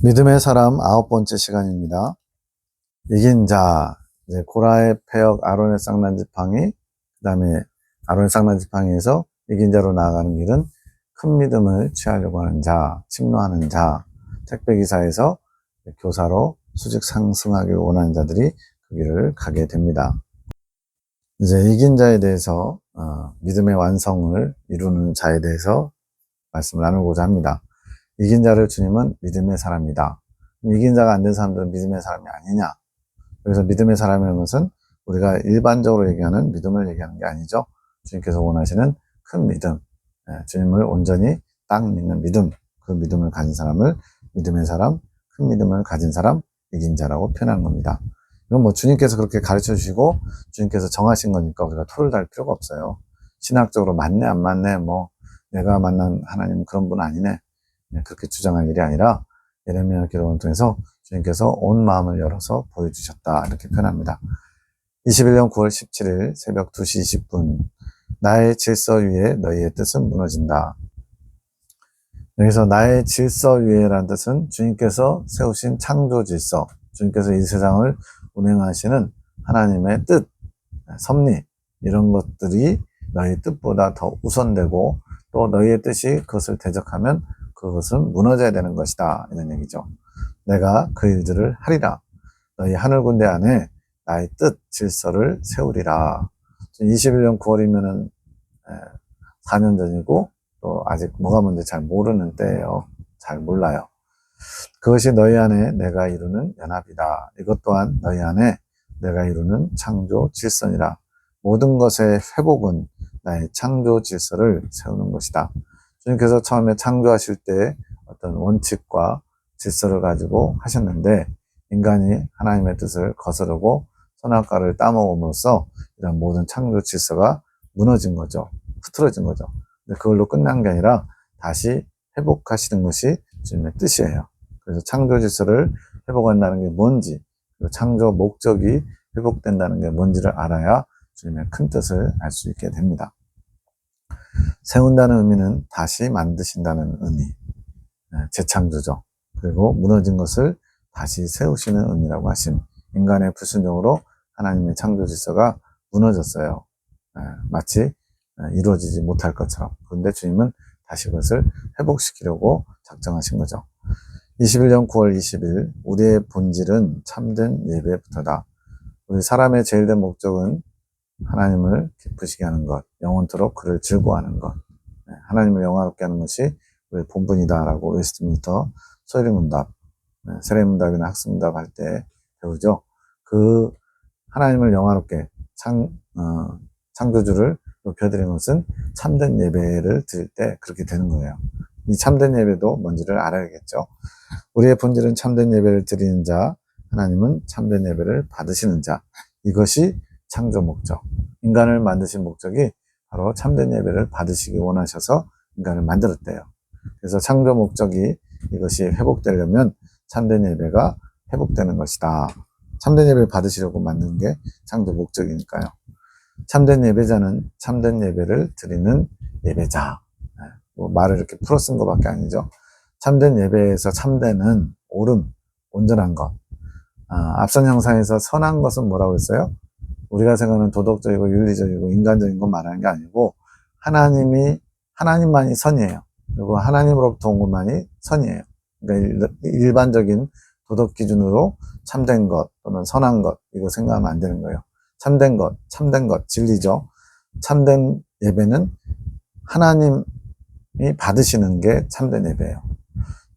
믿음의 사람 9번째 시간입니다. 이긴 자, 이제 고라의 패역 아론의 쌍난 지팡이, 그 다음에 아론의 쌍난 지팡이에서 이긴 자로 나아가는 길은 큰 믿음을 취하려고 하는 자, 침노하는 자, 택배기사에서 교사로 수직 상승하길 원하는 자들이 그 길을 가게 됩니다. 이제 이긴 자에 대해서 믿음의 완성을 이루는 자에 대해서 말씀을 나누고자 합니다. 이긴 자를 주님은 믿음의 사람이다. 이긴 자가 안 된 사람들은 믿음의 사람이 아니냐? 그래서 믿음의 사람이라는 것은 우리가 일반적으로 얘기하는 믿음을 얘기하는 게 아니죠. 주님께서 원하시는 큰 믿음, 주님을 온전히 딱 믿는 믿음, 그 믿음을 가진 사람을 믿음의 사람, 큰 믿음을 가진 사람, 이긴 자라고 표현하는 겁니다. 이건 뭐 주님께서 그렇게 가르쳐 주시고 주님께서 정하신 거니까 우리가 토를 달 필요가 없어요. 신학적으로 맞네 안 맞네 뭐 내가 만난 하나님은 그런 분 아니네 그렇게 주장할 일이 아니라 예레미야 기록을 통해서 주님께서 온 마음을 열어서 보여주셨다 이렇게 표현합니다. 21년 9월 17일 새벽 2시 20분 나의 질서 위에 너희의 뜻은 무너진다. 여기서 나의 질서 위에라는 뜻은 주님께서 세우신 창조 질서, 주님께서 이 세상을 운행하시는 하나님의 뜻, 섭리 이런 것들이 너희 뜻보다 더 우선되고 또 너희의 뜻이 그것을 대적하면 그것은 무너져야 되는 것이다 이런 얘기죠. 내가 그 일들을 하리라. 너희 하늘 군대 안에 나의 뜻 질서를 세우리라. 21년 9월이면은 4년 전이고 또 아직 뭐가 뭔지 잘 모르는 때예요. 잘 몰라요. 그것이 너희 안에 내가 이루는 연합이다. 이것 또한 너희 안에 내가 이루는 창조 질서니라. 모든 것의 회복은 나의 창조 질서를 세우는 것이다. 주님께서 처음에 창조하실 때 어떤 원칙과 질서를 가지고 하셨는데 인간이 하나님의 뜻을 거스르고 선악과를 따먹음으로써 이런 모든 창조 질서가 무너진 거죠. 흐트러진 거죠. 근데 그걸로 끝난 게 아니라 다시 회복하시는 것이 주님의 뜻이에요. 그래서 창조 질서를 회복한다는 게 뭔지, 창조 목적이 회복된다는 게 뭔지를 알아야 주님의 큰 뜻을 알 수 있게 됩니다. 세운다는 의미는 다시 만드신다는 의미, 재창조죠. 그리고 무너진 것을 다시 세우시는 의미라고 하심. 인간의 불순종으로 하나님의 창조 질서가 무너졌어요. 마치 이루어지지 못할 것처럼. 그런데 주님은 다시 그것을 회복시키려고 작정하신 거죠. 21년 9월 20일 우리의 본질은 참된 예배부터다. 우리 사람의 제일 된 목적은 하나님을 기쁘시게 하는 것, 영원토록 그를 즐거워하는 것, 하나님을 영화롭게 하는 것이 우리의 본분이다라고 웨스트민스터 소리문답, 세례문답이나 학습문답 할 때 배우죠. 그 하나님을 영화롭게 창조주를 높여드리는 것은 참된 예배를 드릴 때 그렇게 되는 거예요. 이 참된 예배도 뭔지를 알아야겠죠. 우리의 본질은 참된 예배를 드리는 자, 하나님은 참된 예배를 받으시는 자. 이것이 창조 목적. 인간을 만드신 목적이 바로 참된 예배를 받으시기 원하셔서 인간을 만들었대요. 그래서 창조 목적이 이것이 회복되려면 참된 예배가 회복되는 것이다. 참된 예배를 받으시려고 만든 게 창조 목적이니까요. 참된 예배자는 참된 예배를 드리는 예배자. 뭐 말을 이렇게 풀어 쓴 것밖에 아니죠. 참된 예배에서 참되는 옳음, 온전한 것. 앞선 형상에서 선한 것은 뭐라고 했어요? 우리가 생각하는 도덕적이고 윤리적이고 인간적인 건 말하는 게 아니고 하나님만이 선이에요. 그리고 하나님으로부터 온 것만이 선이에요. 그러니까 일반적인 도덕 기준으로 참된 것 또는 선한 것 이거 생각하면 안 되는 거예요. 참된 것, 진리죠. 참된 예배는 하나님이 받으시는 게 참된 예배예요.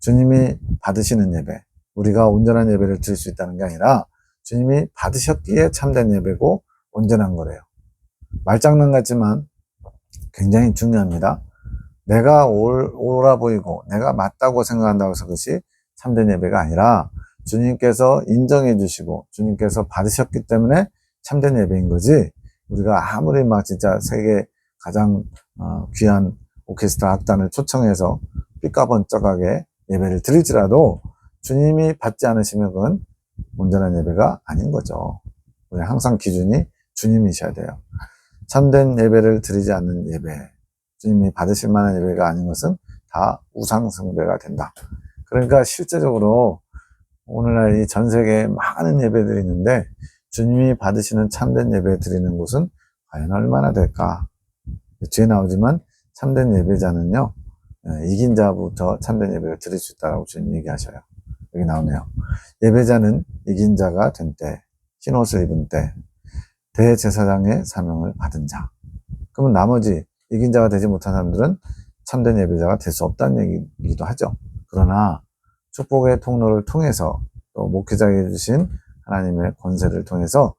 주님이 받으시는 예배, 우리가 온전한 예배를 드릴 수 있다는 게 아니라 주님이 받으셨기에 참된 예배고 온전한 거래요. 말장난 같지만 굉장히 중요합니다. 내가 옳아 보이고 내가 맞다고 생각한다고 해서 그것이 참된 예배가 아니라 주님께서 인정해 주시고 주님께서 받으셨기 때문에 참된 예배인 거지. 우리가 아무리 막 진짜 세계 가장 귀한 오케스트라 악단을 초청해서 삐까번쩍하게 예배를 드릴지라도 주님이 받지 않으시면 그건 온전한 예배가 아닌 거죠. 우리 항상 기준이 주님이셔야 돼요. 참된 예배를 드리지 않는 예배, 주님이 받으실 만한 예배가 아닌 것은 다 우상숭배가 된다. 그러니까 실제적으로 오늘날 이 전 세계에 많은 예배들이 있는데 주님이 받으시는 참된 예배 드리는 곳은 과연 얼마나 될까? 뒤에 나오지만 참된 예배자는요, 이긴 자부터 참된 예배를 드릴 수 있다고 주님 얘기하셔요. 여기 나오네요. 예배자는 이긴 자가 된 때, 흰옷을 입은 때, 대제사장의 사명을 받은 자. 그러면 나머지 이긴 자가 되지 못한 사람들은 참된 예배자가 될 수 없다는 얘기기도 하죠. 그러나 축복의 통로를 통해서 또 목회자에게 주신 하나님의 권세를 통해서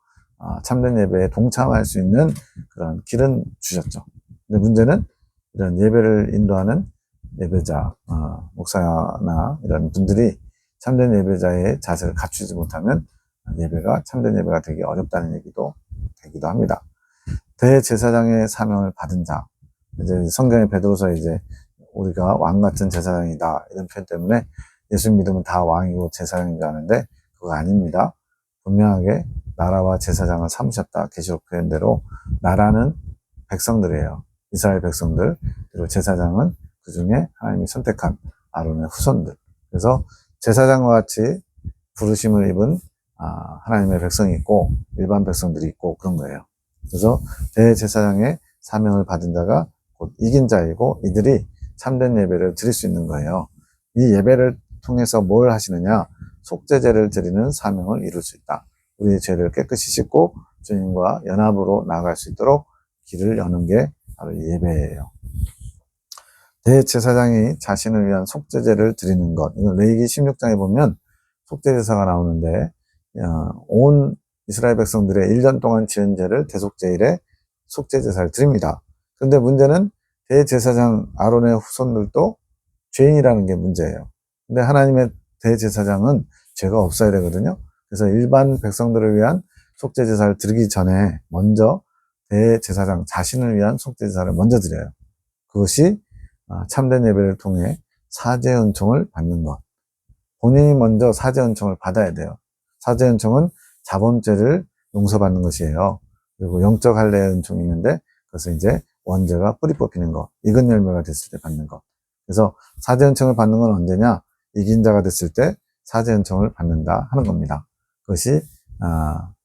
참된 예배에 동참할 수 있는 그런 길은 주셨죠. 근데 문제는 이런 예배를 인도하는 예배자, 목사나 이런 분들이 참된 예배자의 자세를 갖추지 못하면 예배가 참된 예배가 되기 어렵다는 얘기도 되기도 합니다. 대제사장의 사명을 받은 자. 이제 성경의 베드로서 이제 우리가 왕 같은 제사장이다 이런 표현 때문에 예수 믿으면 다 왕이고 제사장인 줄 아는데 그거 아닙니다. 분명하게 나라와 제사장을 삼으셨다. 계시록 표현대로 나라는 백성들이에요. 이스라엘 백성들. 그리고 제사장은 그 중에 하나님이 선택한 아론의 후손들. 그래서 제사장과 같이 부르심을 입은 하나님의 백성이 있고 일반 백성들이 있고 그런 거예요. 그래서 대제사장의 사명을 받은 자가 곧 이긴 자이고 이들이 참된 예배를 드릴 수 있는 거예요. 이 예배를 통해서 뭘 하시느냐? 속죄제를 드리는 사명을 이룰 수 있다. 우리의 죄를 깨끗이 씻고 주님과 연합으로 나아갈 수 있도록 길을 여는 게 바로 이 예배예요. 대제사장이 자신을 위한 속죄제를 드리는 것. 이건 레위기 16장에 보면 속죄제사가 나오는데 온 이스라엘 백성들의 1년 동안 지은 죄를 대속제일에 속죄제사를 드립니다. 그런데 문제는 대제사장 아론의 후손들도 죄인이라는 게 문제예요. 근데 하나님의 대제사장은 죄가 없어야 되거든요. 그래서 일반 백성들을 위한 속죄제사를 드리기 전에 먼저 대제사장 자신을 위한 속죄제사를 먼저 드려요. 그것이 참된 예배를 통해 사죄 은총을 받는 것. 본인이 먼저 사죄 은총을 받아야 돼요. 사죄 은총은 자범죄를 용서받는 것이에요. 그리고 영적 할례의 은총이 있는데 그것은 이제 원죄가 뿌리 뽑히는 것, 익은 열매가 됐을 때 받는 것. 그래서 사죄 은총을 받는 건 언제냐? 이긴 자가 됐을 때 사죄 은총을 받는다 하는 겁니다. 그것이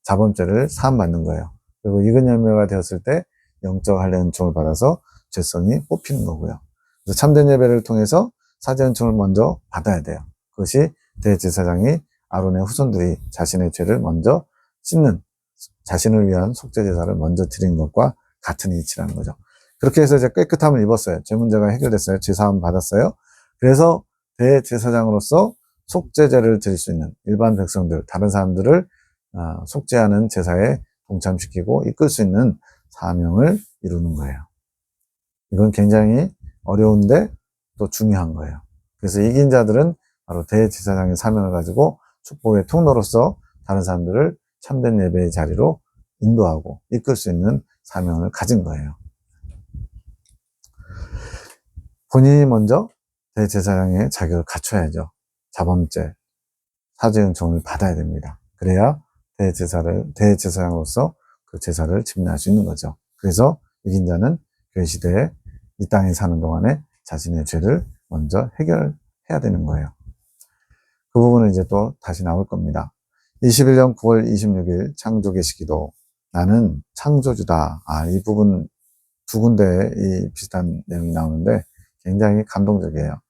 자범죄를 사함받는 거예요. 그리고 익은 열매가 되었을 때 영적 할례 은총을 받아서 죄성이 뽑히는 거고요. 그래서 참된 예배를 통해서 사죄 은총을 먼저 받아야 돼요. 그것이 대제사장이 아론의 후손들이 자신의 죄를 먼저 씻는 자신을 위한 속죄제사를 먼저 드린 것과 같은 이치라는 거죠. 그렇게 해서 이제 깨끗함을 입었어요. 죄 문제가 해결됐어요. 죄사함 받았어요. 그래서 대제사장으로서 속죄제를 드릴 수 있는 일반 백성들, 다른 사람들을 속죄하는 제사에 동참시키고 이끌 수 있는 사명을 이루는 거예요. 이건 굉장히 어려운데 또 중요한 거예요. 그래서 이긴 자들은 바로 대제사장의 사명을 가지고 축복의 통로로서 다른 사람들을 참된 예배의 자리로 인도하고 이끌 수 있는 사명을 가진 거예요. 본인이 먼저 대제사장의 자격을 갖춰야죠. 자범죄, 사죄 은총을 받아야 됩니다. 그래야 대제사장으로서 그 제사를 집례할 수 있는 거죠. 그래서 이긴 자는 교회 시대에 이 땅에 사는 동안에 자신의 죄를 먼저 해결해야 되는 거예요. 그 부분은 이제 또 다시 나올 겁니다. 21년 9월 26일 창조 계시기도 나는 창조주다. 이 부분 두 군데에 이 비슷한 내용이 나오는데 굉장히 감동적이에요.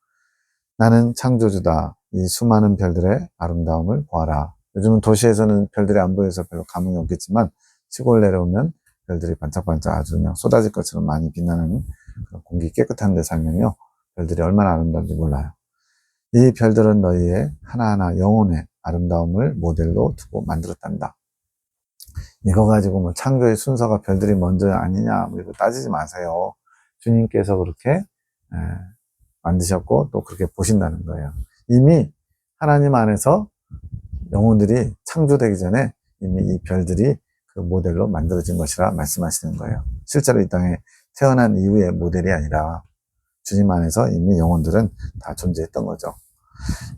나는 창조주다. 이 수많은 별들의 아름다움을 보아라. 요즘은 도시에서는 별들이 안 보여서 별로 감흥이 없겠지만 시골 내려오면 별들이 반짝반짝 아주 그냥 쏟아질 것처럼 많이 빛나는 공기 깨끗한 데 살면요. 별들이 얼마나 아름다운지 몰라요. 이 별들은 너희의 하나하나 영혼의 아름다움을 모델로 두고 만들었단다. 이거 가지고 뭐 창조의 순서가 별들이 먼저 아니냐 뭐 이거 따지지 마세요. 주님께서 그렇게 만드셨고 또 그렇게 보신다는 거예요. 이미 하나님 안에서 영혼들이 창조되기 전에 이미 이 별들이 그 모델로 만들어진 것이라 말씀하시는 거예요. 실제로 이 땅에 태어난 이후의 모델이 아니라 주님 안에서 이미 영혼들은 다 존재했던 거죠.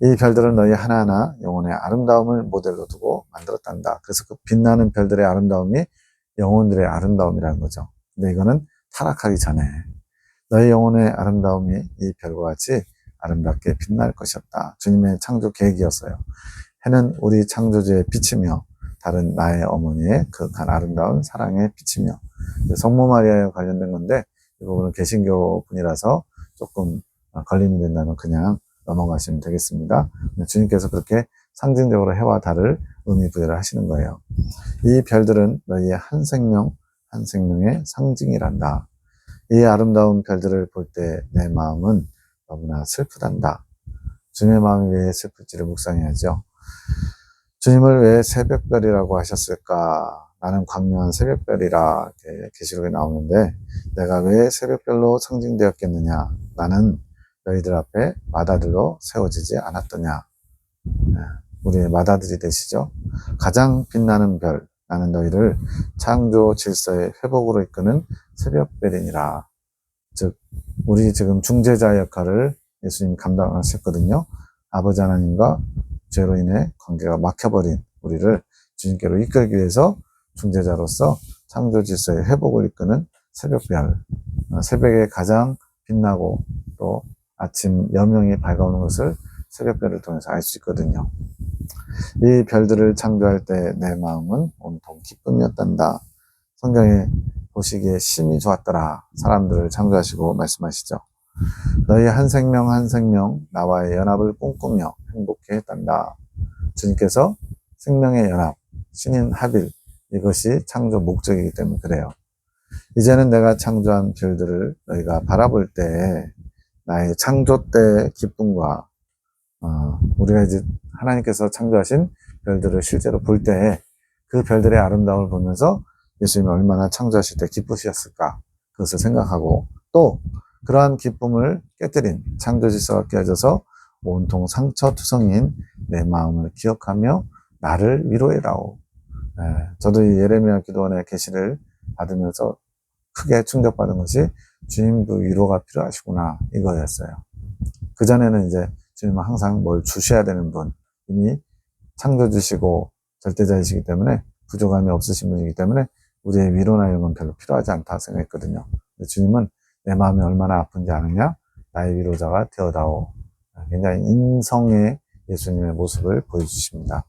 이 별들은 너희 하나하나 영혼의 아름다움을 모델로 두고 만들었단다. 그래서 그 빛나는 별들의 아름다움이 영혼들의 아름다움이라는 거죠. 근데 이거는 타락하기 전에 너희 영혼의 아름다움이 이 별과 같이 아름답게 빛날 것이었다. 주님의 창조 계획이었어요. 해는 우리 창조주의 빛이며 다른 나의 어머니의 그윽한 아름다운 사랑의 빛이며. 성모 마리아에 관련된 건데 이 부분은 개신교 분이라서 조금 걸림이 된다면 그냥 넘어가시면 되겠습니다. 주님께서 그렇게 상징적으로 해와 달을 의미 부여를 하시는 거예요. 이 별들은 너희의 한 생명 한 생명의 상징이란다. 이 아름다운 별들을 볼 때 내 마음은 너무나 슬프단다. 주님의 마음이 왜 슬플지를 묵상해야죠. 주님을 왜 새벽별이라고 하셨을까? 나는 광명한 새벽별이라 계시록에 나오는데 내가 왜 새벽별로 상징되었겠느냐? 나는 너희들 앞에 맏아들로 세워지지 않았더냐? 우리의 맏아들이 되시죠. 가장 빛나는 별, 나는 너희를 창조 질서의 회복으로 이끄는 새벽별이니라. 즉 우리 지금 중재자 역할을 예수님 감당하셨거든요. 아버지 하나님과 죄로 인해 관계가 막혀버린 우리를 주님께로 이끌기 위해서 중재자로서 창조 질서의 회복을 이끄는 새벽별, 새벽에 가장 빛나고 또 아침 여명이 밝아오는 것을 새벽별을 통해서 알 수 있거든요. 이 별들을 창조할 때 내 마음은 온통 기쁨이었단다. 성경에 보시기에 심히 좋았더라. 사람들을 창조하시고 말씀하시죠. 너희 한 생명 한 생명 나와의 연합을 꿈꾸며 행복해 했단다. 주님께서 생명의 연합, 신인 합일, 이것이 창조 목적이기 때문에 그래요. 이제는 내가 창조한 별들을 너희가 바라볼 때 나의 창조 때의 기쁨과 우리가 이제 하나님께서 창조하신 별들을 실제로 볼 때 그 별들의 아름다움을 보면서 예수님이 얼마나 창조하실 때 기쁘셨을까 그것을 생각하고 또 그러한 기쁨을 깨뜨린 창조 질서가 깨져서 온통 상처투성인 내 마음을 기억하며 나를 위로해라오. 저도 이 예레미야 기도원의 계시를 받으면서 크게 충격받은 것이 주님도 위로가 필요하시구나 이거였어요. 그전에는 이제 주님은 항상 뭘 주셔야 되는 분, 이미 창조주시고 절대자이시기 때문에 부족함이 없으신 분이기 때문에 우리의 위로나 이런 건 별로 필요하지 않다 생각했거든요. 근데 주님은 내 마음이 얼마나 아픈지 아느냐? 나의 위로자가 되어다오. 굉장히 인성의 예수님의 모습을 보여주십니다.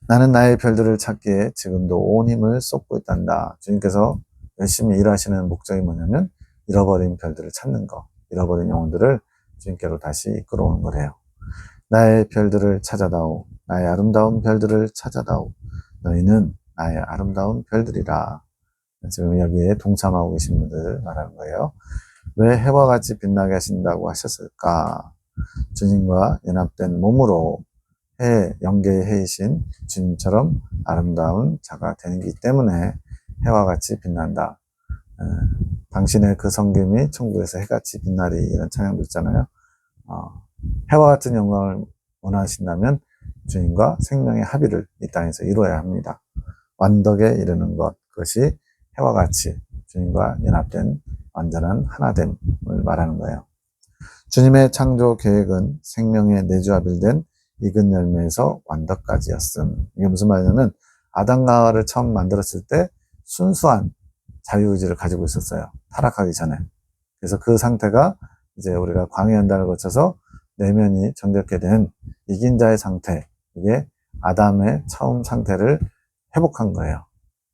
나는 나의 별들을 찾기에 지금도 온 힘을 쏟고 있단다. 주님께서 열심히 일하시는 목적이 뭐냐면 잃어버린 별들을 찾는 거, 잃어버린 영혼들을 주님께로 다시 이끌어오는 거래요. 나의 별들을 찾아다오. 나의 아름다운 별들을 찾아다오. 너희는 나의 아름다운 별들이라. 지금 여기에 동참하고 계신 분들 말하는 거예요. 왜 해와 같이 빛나게 하신다고 하셨을까? 주님과 연합된 몸으로 영계의 해이신 주님처럼 아름다운 자가 되기 때문에 해와 같이 빛난다. 당신의 그 성김이 천국에서 해같이 빛나리 이런 찬양도 있잖아요. 해와 같은 영광을 원하신다면 주님과 생명의 합의를 이 땅에서 이루어야 합니다. 완덕에 이르는 것, 그것이 해와 같이 주님과 연합된 완전한 하나됨을 말하는 거예요. 주님의 창조 계획은 생명의 내주합일된 익은 열매에서 완덕까지였음. 이게 무슨 말이냐면 아담과 하와를 처음 만들었을 때 순수한 자유의지를 가지고 있었어요. 타락하기 전에. 그래서 그 상태가 이제 우리가 광야 연단을 거쳐서 내면이 정결케 된 이긴 자의 상태, 이게 아담의 처음 상태를 회복한 거예요.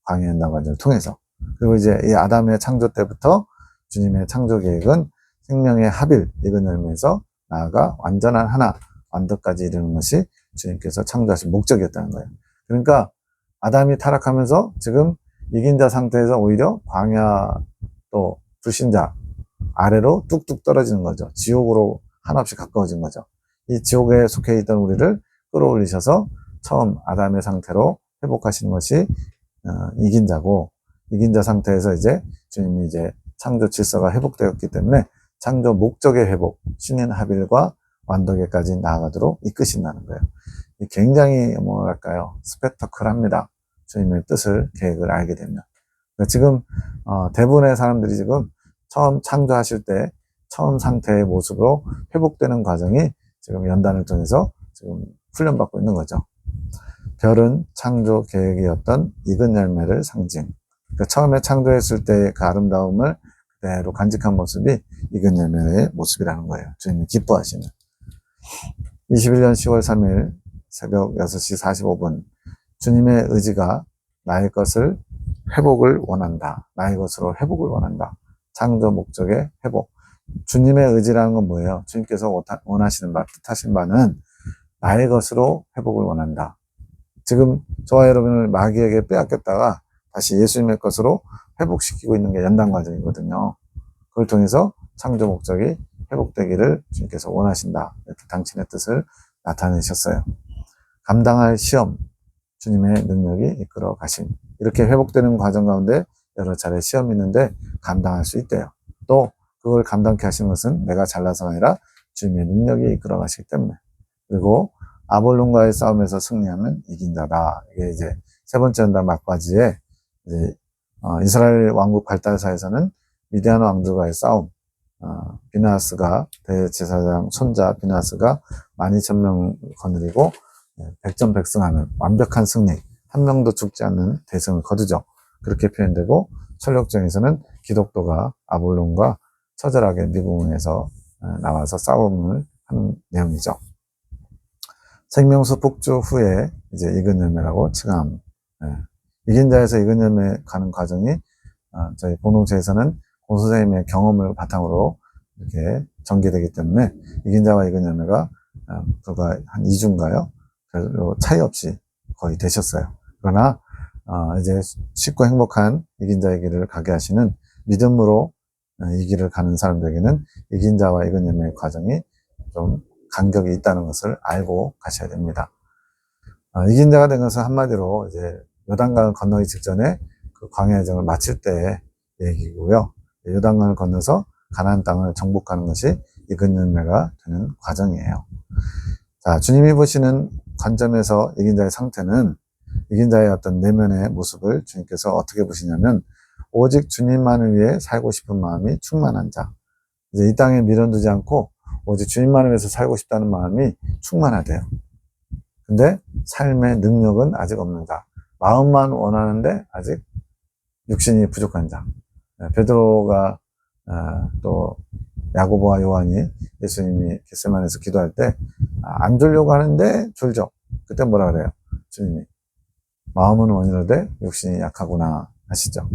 광야 연단 과정을 통해서. 그리고 이제 이 아담의 창조 때부터 주님의 창조 계획은 생명의 합일, 익은 열매에서 나아가 완전한 하나, 완덕까지 이르는 것이 주님께서 창조하신 목적이었다는 거예요. 그러니까 아담이 타락하면서 지금 이긴 자 상태에서 오히려 광야 또 불신자 아래로 뚝뚝 떨어지는 거죠. 지옥으로 한없이 가까워진 거죠. 이 지옥에 속해 있던 우리를 끌어올리셔서 처음 아담의 상태로 회복하시는 것이 이긴 자고, 이긴 자 상태에서 이제 주님이 이제 창조 질서가 회복되었기 때문에 창조 목적의 회복, 신인 합일과 완덕에까지 나아가도록 이끄신다는 거예요. 굉장히 뭐랄까요, 스펙터클합니다. 주님의 뜻을, 계획을 알게 되면. 그러니까 지금 대부분의 사람들이 지금 처음 창조하실 때 처음 상태의 모습으로 회복되는 과정이 지금 연단을 통해서 지금 훈련받고 있는 거죠. 별은 창조 계획이었던 익은 열매를 상징. 그러니까 처음에 창조했을 때의 그 아름다움을 그대로 간직한 모습이 익은 열매의 모습이라는 거예요. 주님이 기뻐하시는. 21년 10월 3일 새벽 6시 45분 주님의 의지가 나의 것을 회복을 원한다. 나의 것으로 회복을 원한다. 창조 목적의 회복. 주님의 의지라는 건 뭐예요? 주님께서 원하시는 바, 뜻하신 바는 나의 것으로 회복을 원한다. 지금 저와 여러분을 마귀에게 빼앗겼다가 다시 예수님의 것으로 회복시키고 있는 게 연단 과정이거든요. 그걸 통해서 창조 목적이 회복되기를 주님께서 원하신다. 이렇게 당신의 뜻을 나타내셨어요. 감당할 시험, 주님의 능력이 이끌어 가심. 이렇게 회복되는 과정 가운데 여러 차례 시험이 있는데 감당할 수 있대요. 또 그걸 감당케 하시는 것은 내가 잘나서가 아니라 주님의 능력이 이끌어 가시기 때문에. 그리고 아볼론과의 싸움에서 승리하면 이긴 자다. 이게 이제 세 번째 연단 막바지에 이제 이스라엘 왕국 발달사에서는 미디안 왕들과의 싸움, 비나스가 대제사장 손자 비나스가 12,000명 거느리고 백전백승하는 완벽한 승리, 한 명도 죽지 않는 대승을 거두죠. 그렇게 표현되고 철력전에서는 기독도가 아볼론과 처절하게 미궁에서 나와서 싸움을 하는 내용이죠. 생명수 폭주 후에 이제 익은 열매라고 칭함. 이긴 자에서 익은 열매 가는 과정이 저희 공동체에서는 공선생님의 경험을 바탕으로 이렇게 전개되기 때문에 이긴 자와 익은 열매가 불과 한 2주인가요? 별로 차이 없이 거의 되셨어요. 그러나 이제 쉽고 행복한 이긴 자의 길을 가게 하시는 믿음으로 이 길을 가는 사람들에게는 이긴 자와 익은 열매의 과정이 좀 간격이 있다는 것을 알고 가셔야 됩니다. 이긴 자가 된 것은 한마디로 이제 요단강을 건너기 직전에 그 광야의 정을 마칠 때 얘기고요. 요단강을 건너서 가나안 땅을 정복하는 것이 익은 열매가 되는 과정이에요. 자, 주님이 보시는 관점에서 이긴 자의 상태는 이긴 자의 어떤 내면의 모습을 주님께서 어떻게 보시냐면 오직 주님만을 위해 살고 싶은 마음이 충만한 자. 이제 이 땅에 미련두지 않고 오직 주님만을 위해서 살고 싶다는 마음이 충만하대요. 근데 삶의 능력은 아직 없는 자. 마음만 원하는데 아직 육신이 부족한 자. 베드로가 또 야고보와 요한이 예수님이 겟세마네에서 기도할 때 안 졸려고 하는데 졸죠. 그때 뭐라 그래요? 주님이 마음은 원이로되 육신이 약하구나 하시죠.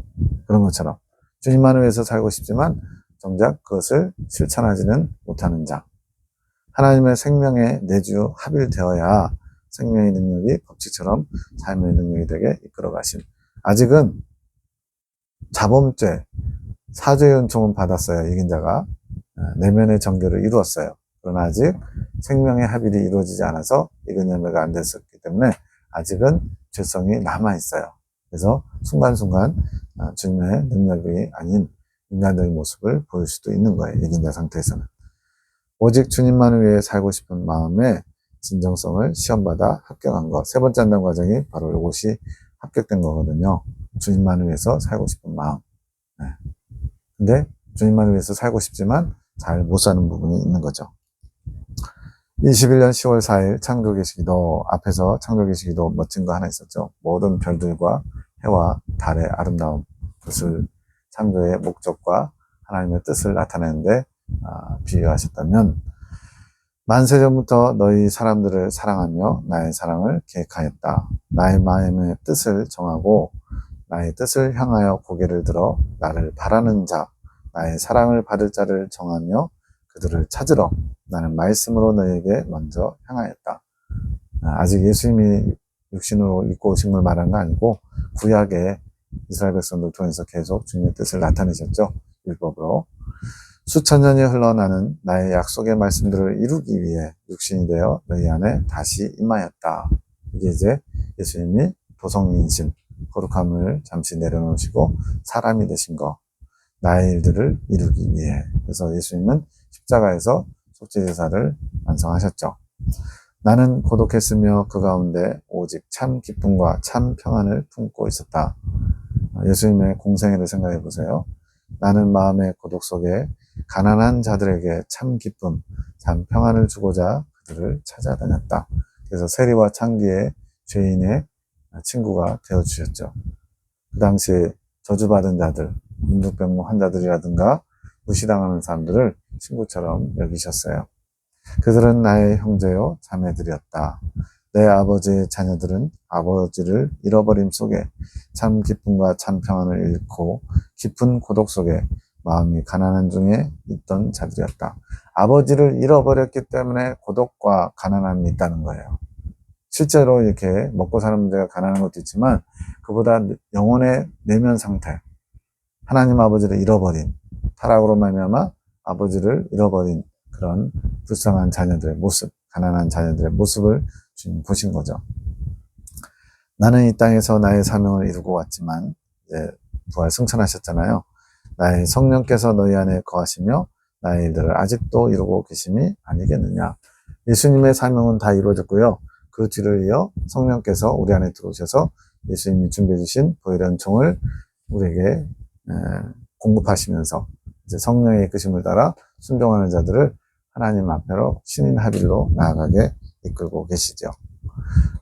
그런 것처럼 주님만을 위해서 살고 싶지만 정작 그것을 실천하지는 못하는 자. 하나님의 생명에 내주 합일되어야 생명의 능력이 법칙처럼 삶의 능력이 되게 이끌어 가심. 아직은 자범죄, 사죄의 은총은 받았어요. 이긴 자가 내면의 정결을 이루었어요. 그러나 아직 생명의 합일이 이루어지지 않아서 익은 열매가 안 됐었기 때문에 아직은 죄성이 남아있어요. 그래서 순간순간 주님의 능력이 아닌 인간적인 모습을 보일 수도 있는 거예요. 이긴 자 상태에서는. 오직 주님만을 위해 살고 싶은 마음의 진정성을 시험받아 합격한 것. 세 번째 한단 과정이 바로 이것이 합격된 거거든요. 주님만을 위해서 살고 싶은 마음. 근데 주님만을 위해서 살고 싶지만 잘 못 사는 부분이 있는 거죠. 21년 10월 4일 창조계시기도 앞에서 창조계시기도 멋진 거 하나 있었죠. 모든 별들과 해와 달의 아름다움, 그것을 창조의 목적과 하나님의 뜻을 나타내는데 비유하셨다면 만세전부터 너희 사람들을 사랑하며 나의 사랑을 계획하였다. 나의 마음의 뜻을 정하고 나의 뜻을 향하여 고개를 들어 나를 바라는 자, 나의 사랑을 받을 자를 정하며 그들을 찾으러 나는 말씀으로 너에게 먼저 향하였다. 아직 예수님이 육신으로 입고 오신 걸 말한 거 아니고 구약에 이스라엘 백성들 통해서 계속 주님의 뜻을 나타내셨죠. 율법으로. 수천 년이 흘러나는 나의 약속의 말씀들을 이루기 위해 육신이 되어 너희 안에 다시 임하였다. 이게 이제 예수님이 도성인신, 거룩함을 잠시 내려놓으시고 사람이 되신 거, 나의 일들을 이루기 위해. 그래서 예수님은 십자가에서 속죄제사를 완성하셨죠. 나는 고독했으며 그 가운데 오직 참 기쁨과 참 평안을 품고 있었다. 예수님의 공생애를 생각해 보세요. 나는 마음의 고독 속에 가난한 자들에게 참 기쁨, 참 평안을 주고자 그들을 찾아다녔다. 그래서 세리와 창기의 죄인의 친구가 되어주셨죠. 그 당시에 저주받은 자들, 문득병 환자들이라든가 무시당하는 사람들을 친구처럼 여기셨어요. 그들은 나의 형제요 자매들이었다. 내 아버지의 자녀들은 아버지를 잃어버림 속에 참 기쁨과 참 평안을 잃고 깊은 고독 속에 마음이 가난한 중에 있던 자들이었다. 아버지를 잃어버렸기 때문에 고독과 가난함이 있다는 거예요. 실제로 이렇게 먹고 사는 문제가 가난한 것도 있지만 그보다 영혼의 내면 상태, 하나님 아버지를 잃어버린, 타락으로 말미암아 아버지를 잃어버린 그런 불쌍한 자녀들의 모습, 가난한 자녀들의 모습을 주님 보신 거죠. 나는 이 땅에서 나의 사명을 이루고 왔지만 이제 부활 승천하셨잖아요. 나의 성령께서 너희 안에 거하시며 나의 일들을 아직도 이루고 계심이 아니겠느냐. 예수님의 사명은 다 이루어졌고요. 그 뒤를 이어 성령께서 우리 안에 들어오셔서 예수님이 준비해 주신 보혈의 총을 우리에게 공급하시면서 이제 성령의 이끄심을 따라 순종하는 자들을 하나님 앞에로 신인 합일로 나아가게 이끌고 계시죠.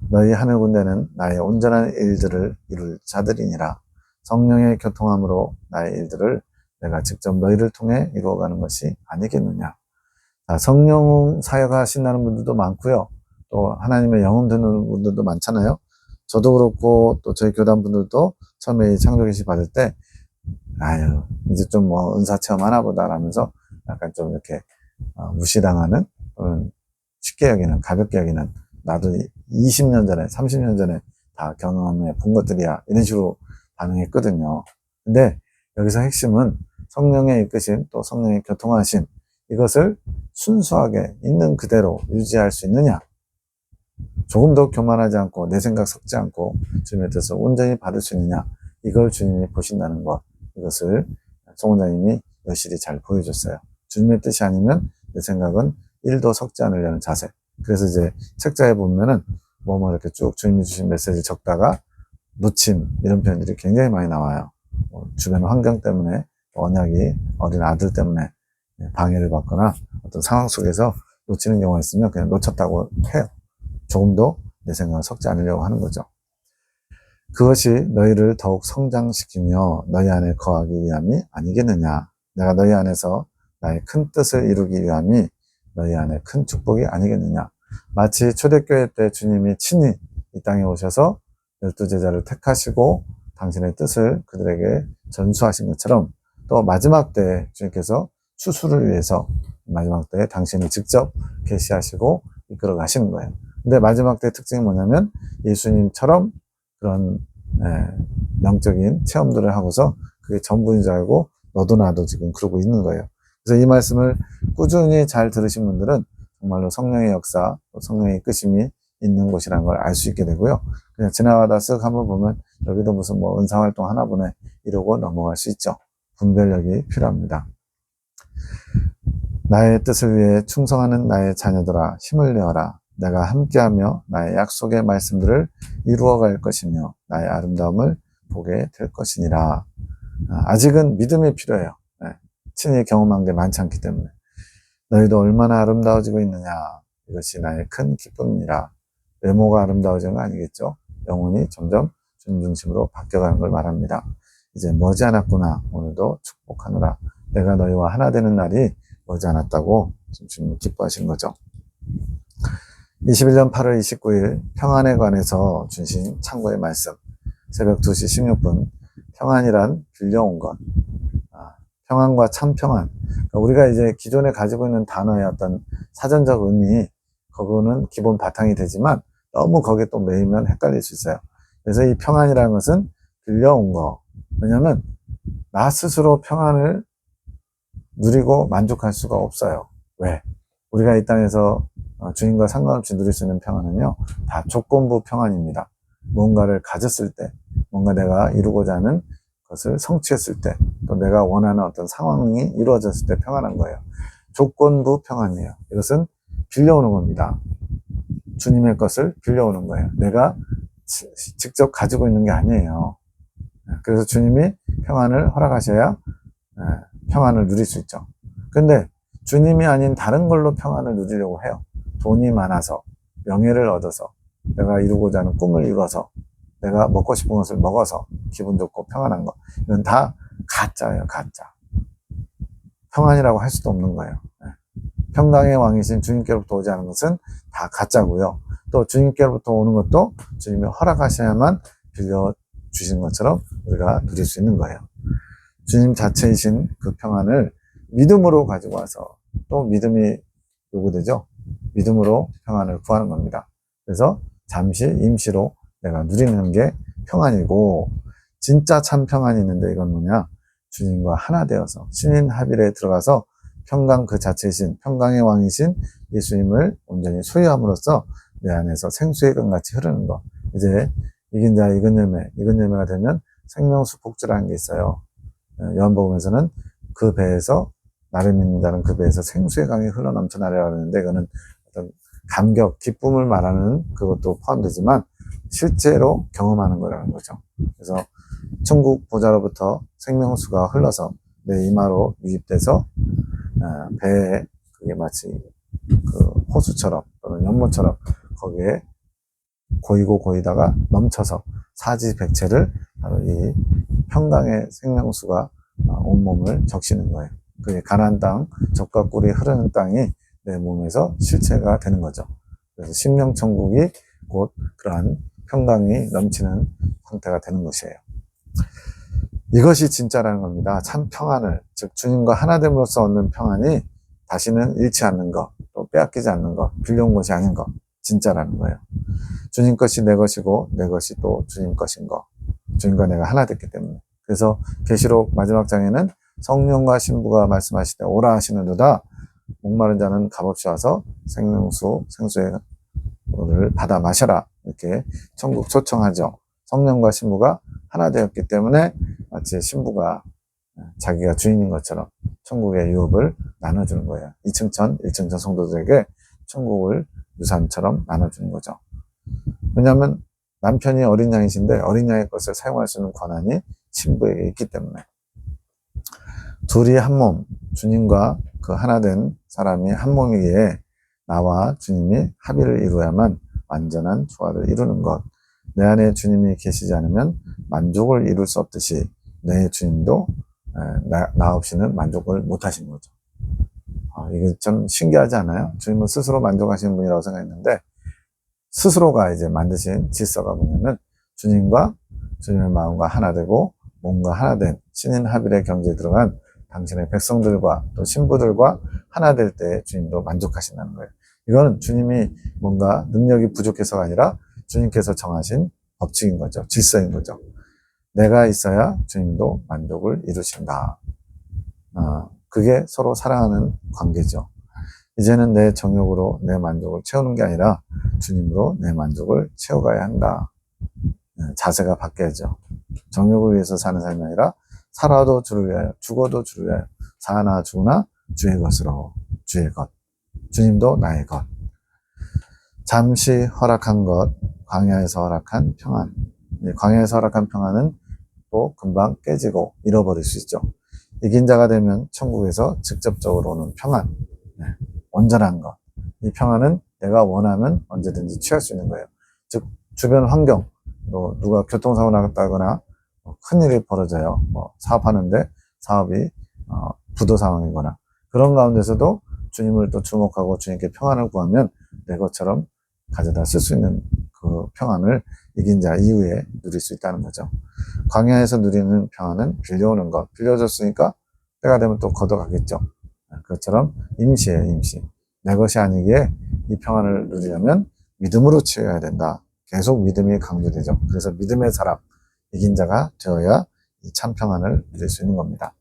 너희 하늘 군대는 나의 온전한 일들을 이룰 자들이니라. 성령의 교통함으로 나의 일들을 내가 직접 너희를 통해 이루어가는 것이 아니겠느냐. 성령 사역하신다는 분들도 많고요. 또 하나님의 영혼 듣는 분들도 많잖아요. 저도 그렇고 또 저희 교단 분들도 처음에 창조계시 받을 때 아유 이제 좀 뭐 은사 체험하나 보다 라면서 약간 좀 이렇게 무시당하는 또는 쉽게 여기는 가볍게 여기는 나도 20년 전에 30년 전에 다 경험해 본 것들이야 이런 식으로 반응했거든요. 근데 여기서 핵심은 성령의 이끄심 또 성령의 교통하심 이것을 순수하게 있는 그대로 유지할 수 있느냐, 조금 더 교만하지 않고 내 생각 섞지 않고 주님의 뜻을 온전히 받을 수 있느냐, 이걸 주님이 보신다는 것, 이것을 송원장님이 여실히 잘 보여줬어요. 주님의 뜻이 아니면 내 생각은 1도 섞지 않으려는 자세. 그래서 이제 책자에 보면은 뭐 이렇게 쭉 주님이 주신 메시지를 적다가 놓침 이런 표현들이 굉장히 많이 나와요. 주변 환경 때문에 언약이 어린 아들 때문에 방해를 받거나 어떤 상황 속에서 놓치는 경우가 있으면 그냥 놓쳤다고 해요. 조금도 내 생각을 섞지 않으려고 하는 거죠. 그것이 너희를 더욱 성장시키며 너희 안에 거하기 위함이 아니겠느냐. 내가 너희 안에서 나의 큰 뜻을 이루기 위함이 너희 안에 큰 축복이 아니겠느냐. 마치 초대교회 때 주님이 친히 이 땅에 오셔서 12제자를 택하시고 당신의 뜻을 그들에게 전수하신 것처럼 또 마지막 때 주님께서 추수를 위해서 마지막 때 당신을 직접 계시하시고 이끌어 가시는 거예요. 근데 마지막 때 특징이 뭐냐면 예수님처럼 그런 영적인 체험들을 하고서 그게 전부인 줄 알고 너도 나도 지금 그러고 있는 거예요. 그래서 이 말씀을 꾸준히 잘 들으신 분들은 정말로 성령의 역사, 성령의 이끄심이 있는 곳이라는 걸 알 수 있게 되고요. 그냥 지나가다 쓱 한번 보면 여기도 무슨 뭐 은사활동 하나 보네 이러고 넘어갈 수 있죠. 분별력이 필요합니다. 나의 뜻을 위해 충성하는 나의 자녀들아 힘을 내어라. 내가 함께하며 나의 약속의 말씀들을 이루어갈 것이며 나의 아름다움을 보게 될 것이니라. 아직은 믿음이 필요해요. 친히 경험한 게 많지 않기 때문에. 너희도 얼마나 아름다워지고 있느냐. 이것이 나의 큰 기쁨이라. 외모가 아름다워지는 거 아니겠죠. 영혼이 점점 주님 중심으로 바뀌어가는 걸 말합니다. 이제 머지않았구나. 오늘도 축복하노라. 내가 너희와 하나 되는 날이 머지않았다고 주님 기뻐하신 거죠. 21년 8월 29일 평안에 관해서 주신 참고의 말씀. 새벽 2시 16분. 평안이란 빌려온 것. 평안과 참 평안. 그러니까 우리가 이제 기존에 가지고 있는 단어의 어떤 사전적 의미, 그거는 기본 바탕이 되지만 너무 거기에 또 매이면 헷갈릴 수 있어요. 그래서 이 평안이라는 것은 빌려온 거. 왜냐면 나 스스로 평안을 누리고 만족할 수가 없어요. 왜? 우리가 이 땅에서 주님과 상관없이 누릴 수 있는 평안은요, 다 조건부 평안입니다. 뭔가를 가졌을 때, 뭔가 내가 이루고자 하는 것을 성취했을 때, 또 내가 원하는 어떤 상황이 이루어졌을 때 평안한 거예요. 조건부 평안이에요. 이것은 빌려오는 겁니다. 주님의 것을 빌려오는 거예요. 내가 직접 가지고 있는 게 아니에요. 그래서 주님이 평안을 허락하셔야 평안을 누릴 수 있죠. 근데 주님이 아닌 다른 걸로 평안을 누리려고 해요. 돈이 많아서, 명예를 얻어서, 내가 이루고자 하는 꿈을 이루어서, 내가 먹고 싶은 것을 먹어서 기분 좋고 평안한 거. 이건 다 가짜예요, 가짜. 평안이라고 할 수도 없는 거예요. 평강의 왕이신 주님께로부터 오지 않은 것은 다 가짜고요. 또 주님께로부터 오는 것도 주님이 허락하셔야만 빌려주신 것처럼 우리가 누릴 수 있는 거예요. 주님 자체이신 그 평안을 믿음으로 가지고 와서, 또 믿음이 요구되죠. 믿음으로 평안을 구하는 겁니다. 그래서 잠시 임시로 내가 누리는 게 평안이고, 진짜 참 평안이 있는데 이건 뭐냐? 주님과 하나 되어서 신인 합일에 들어가서 평강 그 자체이신 평강의 왕이신 예수님을 온전히 소유함으로써 내 안에서 생수의 강같이 흐르는 것. 이제 이긴 자 익은 열매가 되면 생명수 복주라는 게 있어요. 요한복음에서는 그 배에서 나를 믿는 자는 그 배에서 생수의 강이 흘러넘쳐나리라 하는데, 이거는 어떤 감격, 기쁨을 말하는 그것도 포함되지만 실제로 경험하는 거라는 거죠. 그래서 천국 보좌로부터 생명수가 흘러서 내 이마로 유입돼서 배에, 그게 마치 그 호수처럼 또는 연못처럼 거기에 고이고 고이다가 넘쳐서 사지백체를 바로 이 평강의 생명수가 온몸을 적시는 거예요. 그게 가나안 땅, 젖과 꿀이 흐르는 땅이 내 몸에서 실체가 되는 거죠. 그래서 심령천국이 곧 그러한 평강이 넘치는 상태가 되는 것이에요. 이것이 진짜라는 겁니다. 참 평안을, 즉 주님과 하나됨으로써 얻는 평안이 다시는 잃지 않는 것, 또 빼앗기지 않는 것, 빌려온 것이 아닌 것, 진짜라는 거예요. 주님 것이 내 것이고 내 것이 또 주님 것인 것, 주님과 내가 하나 됐기 때문에. 그래서 계시록 마지막 장에는 성령과 신부가 말씀하시되 오라 하시는도다, 목마른 자는 값없이 와서 생명수, 생수의 물을 받아 마셔라, 이렇게 천국 초청하죠. 성령과 신부가 하나 되었기 때문에 마치 신부가 자기가 주인인 것처럼 천국의 유업을 나눠주는 거예요. 2층천, 1층천 성도들에게 천국을 유산처럼 나눠주는 거죠. 왜냐하면 남편이 어린 양이신데 어린 양의 것을 사용할 수 있는 권한이 신부에게 있기 때문에. 둘이 한 몸, 주님과 그 하나 된 사람이 한 몸이기에 나와 주님이 합의를 이루어야만 완전한 조화를 이루는 것. 내 안에 주님이 계시지 않으면 만족을 이룰 수 없듯이 내 주님도 나 없이는 만족을 못 하신 거죠. 이게 좀 신기하지 않아요? 주님은 스스로 만족하시는 분이라고 생각했는데, 스스로가 이제 만드신 질서가 뭐냐면 주님과 주님의 마음과 하나 되고 몸과 하나 된 신인 합일의 경지에 들어간 당신의 백성들과 또 신부들과 하나 될 때 주님도 만족하신다는 거예요. 이거는 주님이 뭔가 능력이 부족해서가 아니라 주님께서 정하신 법칙인 거죠. 질서인 거죠. 내가 있어야 주님도 만족을 이루신다. 그게 서로 사랑하는 관계죠. 이제는 내 정욕으로 내 만족을 채우는 게 아니라 주님으로 내 만족을 채워가야 한다. 자세가 바뀌어야죠. 정욕을 위해서 사는 삶이 아니라 살아도 주를 위하여, 죽어도 주를 위하여, 사나 죽으나 주의 것으로, 주의 것. 주님도 나의 것. 잠시 허락한 것, 광야에서 허락한 평안. 광야에서 허락한 평안은 또 금방 깨지고 잃어버릴 수 있죠. 이긴 자가 되면 천국에서 직접적으로 오는 평안, 온전한 것. 이 평안은 내가 원하면 언제든지 취할 수 있는 거예요. 즉 주변 환경, 또 누가 교통사고 났다거나 큰일이 벌어져요. 사업하는데 사업이 부도 상황이거나 그런 가운데서도 주님을 또 주목하고 주님께 평안을 구하면 내 것처럼 가져다 쓸 수 있는 그 평안을 이긴 자 이후에 누릴 수 있다는 거죠. 광야에서 누리는 평안은 빌려오는 것. 빌려줬으니까 때가 되면 또 걷어가겠죠. 그것처럼 임시예요, 임시. 내 것이 아니기에 이 평안을 누리려면 믿음으로 채워야 된다. 계속 믿음이 강조되죠. 그래서 믿음의 사람, 이긴 자가 되어야 이 참 평안을 누릴 수 있는 겁니다.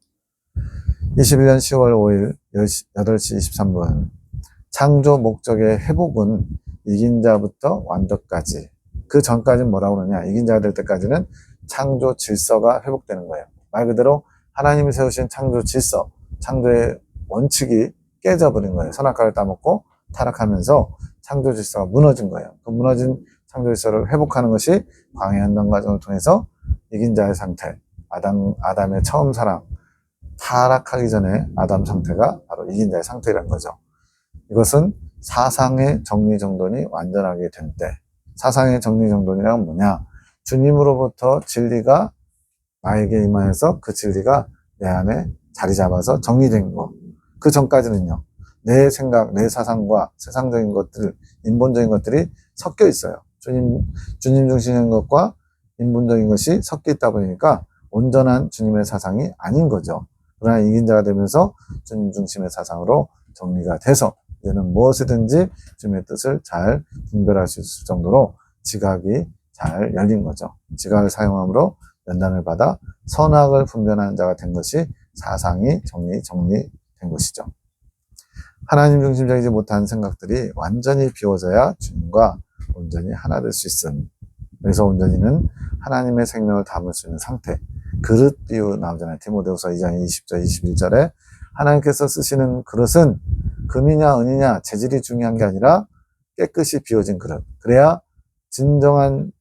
21년 10월 5일 8시 23분 창조 목적의 회복은 이긴 자부터 완벽까지, 그 전까지는 뭐라고 그러냐, 이긴 자가 될 때까지는 창조 질서가 회복되는 거예요. 말 그대로 하나님이 세우신 창조 질서, 창조의 원칙이 깨져버린 거예요. 선악과를 따먹고 타락하면서 창조 질서가 무너진 거예요. 그 무너진 창조 질서를 회복하는 것이 광야 한단 과정을 통해서 이긴 자의 상태, 아담의 처음 사랑, 타락하기 전에 아담 상태가 바로 이긴 자의 상태라는 거죠. 이것은 사상의 정리정돈이 완전하게 된 때. 사상의 정리정돈이란 뭐냐? 주님으로부터 진리가 나에게 임하여서 그 진리가 내 안에 자리 잡아서 정리된 거. 그 전까지는요. 내 생각, 내 사상과 세상적인 것들, 인본적인 것들이 섞여 있어요. 주님 중심인 것과 인본적인 것이 섞여 있다 보니까 온전한 주님의 사상이 아닌 거죠. 그러나 이긴자가 되면서 주님 중심의 사상으로 정리가 돼서 이제는 무엇이든지 주님의 뜻을 잘 분별할 수 있을 정도로 지각이 잘 열린 거죠. 지각을 사용함으로 연단을 받아 선악을 분별하는 자가 된 것이 사상이 정리된 것이죠. 하나님 중심적이지 못한 생각들이 완전히 비워져야 주님과 온전히 하나 될 수 있음. 그래서 온전히는 하나님의 생명을 담을 수 있는 상태. 그릇 비유 나오잖아요. 디모데후서 2장 20절 21절에 하나님께서 쓰시는 그릇은 금이냐 은이냐 재질이 중요한 게 아니라 깨끗이 비워진 그릇. 그래야 진정한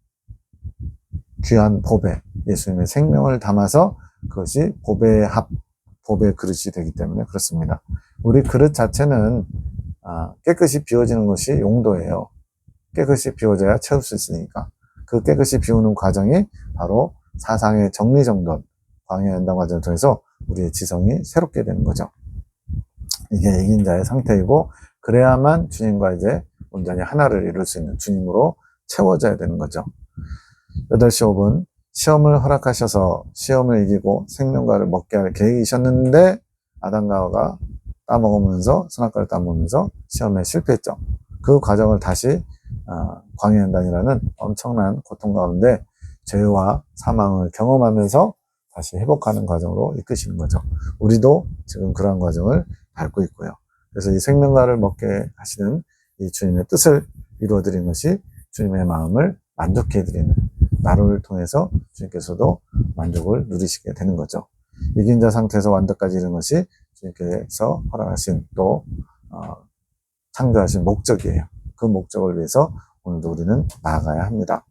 귀한 보배, 예수님의 생명을 담아서 그것이 보배의 그릇이 되기 때문에 그렇습니다. 우리 그릇 자체는 깨끗이 비워지는 것이 용도예요. 깨끗이 비워져야 채울 수 있으니까. 그 깨끗이 비우는 과정이 바로 사상의 정리정돈, 광야 연단 과정을 통해서 우리의 지성이 새롭게 되는 거죠. 이게 이긴 자의 상태이고, 그래야만 주님과 이제 온전히 하나를 이룰 수 있는 주님으로 채워져야 되는 거죠. 8시 5분, 시험을 허락하셔서 시험을 이기고 생명과를 먹게 할 계획이셨는데, 아담과 하와가 따먹으면서, 선악과를 따먹으면서 시험에 실패했죠. 그 과정을 다시 광야 연단이라는 엄청난 고통 가운데 죄와 사망을 경험하면서 다시 회복하는 과정으로 이끄시는 거죠. 우리도 지금 그러한 과정을 밟고 있고요. 그래서 이 생명과를 먹게 하시는 이 주님의 뜻을 이루어드리는 것이 주님의 마음을 만족해 해드리는, 나를 통해서 주님께서도 만족을 누리시게 되는 거죠. 이긴 자 상태에서 완덕까지 이르는 것이 주님께서 허락하신 또 창조하신 목적이에요. 그 목적을 위해서 오늘도 우리는 나아가야 합니다.